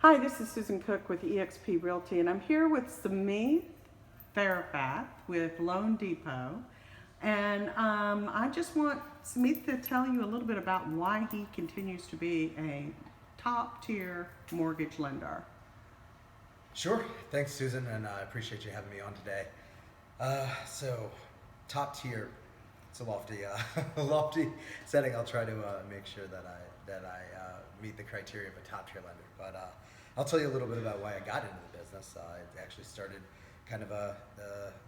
Hi, this is Susan Cook with eXp Realty, and I'm here with Sumeeth Theruvath with Loan Depot. And I just want Sumeeth to tell you a little bit about why he continues to be a top tier mortgage lender. Sure. Thanks, Susan, and I appreciate you having me on today. So, top tier. It's a lofty, lofty setting. I'll try to make sure that I meet the criteria of a top tier lender. But I'll tell you a little bit about why I got into the business. I actually started kind of a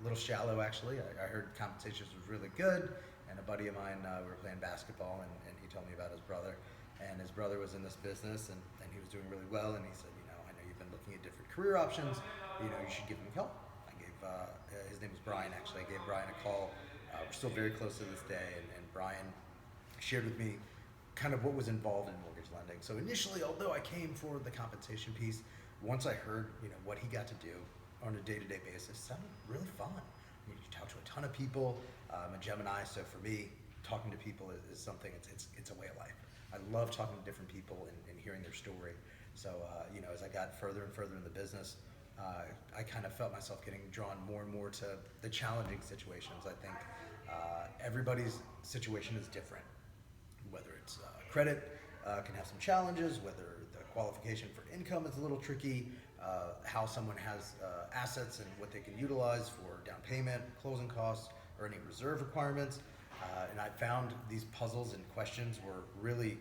little shallow. Actually, I heard compensation was really good, and a buddy of mine, we were playing basketball, and he told me about his brother, and his brother was in this business, and he was doing really well, and he said, I know you've been looking at different career options. You should give him help. I gave his name was Brian. Actually, I gave Brian a call. We're still very close to this day, and Brian shared with me kind of what was involved in mortgage lending. So initially, although I came for the compensation piece, once I heard what he got to do on a day-to-day basis, it sounded really fun. You talk to a ton of people. I'm a Gemini, so for me, talking to people is something. It's a way of life. I love talking to different people and hearing their story. So as I got further and further in the business, I kind of felt myself getting drawn more and more to the challenging situations. I think everybody's situation is different. Whether it's credit can have some challenges, whether the qualification for income is a little tricky, how someone has assets and what they can utilize for down payment, closing costs, or any reserve requirements. And I found these puzzles and questions were really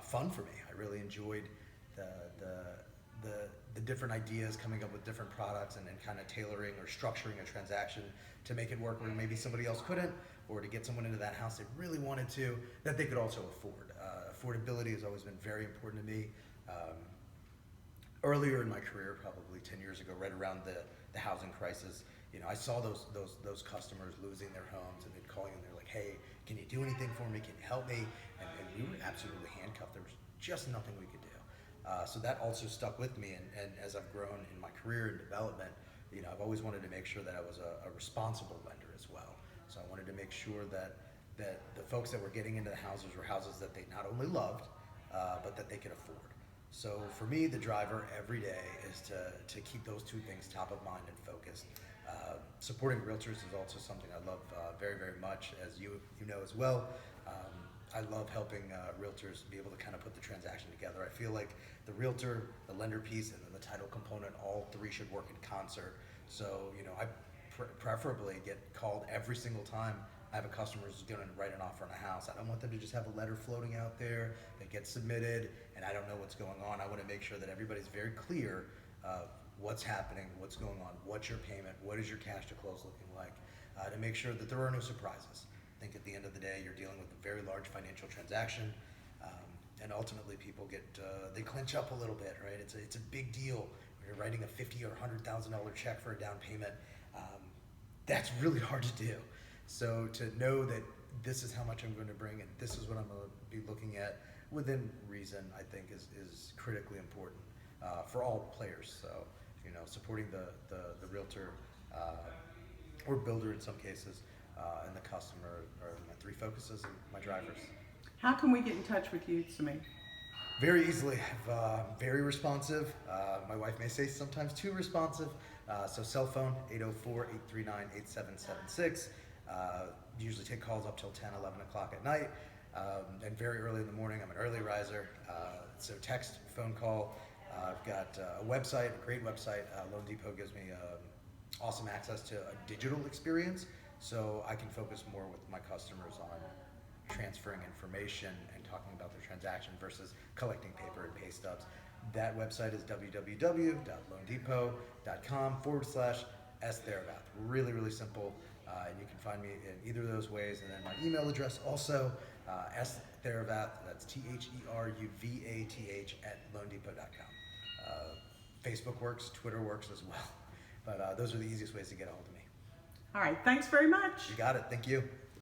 fun for me. I really enjoyed the different ideas, coming up with different products, and kind of tailoring or structuring a transaction to make it work where maybe somebody else couldn't, or to get someone into that house they really wanted to, that they could also afford. Affordability has always been very important to me. Earlier in my career, probably 10 years ago, right around the housing crisis, I saw those customers losing their homes, and they'd call you and they're like, "Hey, can you do anything for me? Can you help me?" And we were absolutely handcuffed. There was just nothing we could do. So that also stuck with me, and as I've grown in my career and development, I've always wanted to make sure that I was a responsible lender as well. So I wanted to make sure that the folks that were getting into the houses were houses that they not only loved, but that they could afford. So for me, the driver every day is to keep those two things top of mind and focused. Supporting realtors is also something I love very, very much, as you know as well. I love helping realtors be able to kind of put the transaction together. I feel like the realtor, the lender piece, and then the title component, all three should work in concert. So, I preferably get called every single time I have a customer who's going to write an offer on a house. I don't want them to just have a letter floating out there that gets submitted and I don't know what's going on. I want to make sure that everybody's very clear of what's happening, what's going on, what's your payment, what is your cash to close looking like, to make sure that there are no surprises. I think at the end of the day, you're dealing with a very large financial transaction, and ultimately people they clinch up a little bit, right? It's a big deal when you're writing a $50,000 or $100,000 check for a down payment. That's really hard to do. So to know that this is how much I'm going to bring and this is what I'm going to be looking at within reason, I think is critically important for all players. So supporting the realtor or builder in some cases, and the customer are my three focuses and my drivers. How can we get in touch with you, Sumeeth? Very easily. Very responsive. My wife may say sometimes too responsive. So cell phone, 804-839-8776. Usually take calls up till 10, 11 o'clock at night. And very early in the morning. I'm an early riser. So text, phone call. I've got a website, a great website. Loan Depot gives me awesome access to a digital experience, so I can focus more with my customers on transferring information and talking about their transaction versus collecting paper and pay stubs. That website is www.loandepot.com/STheruvath. Really, really simple, and you can find me in either of those ways. And then my email address also, STheruvath, that's THERUVATH @loandepot.com. Facebook works, Twitter works as well. But those are the easiest ways to get a hold of me. All right, thanks very much. You got it. Thank you.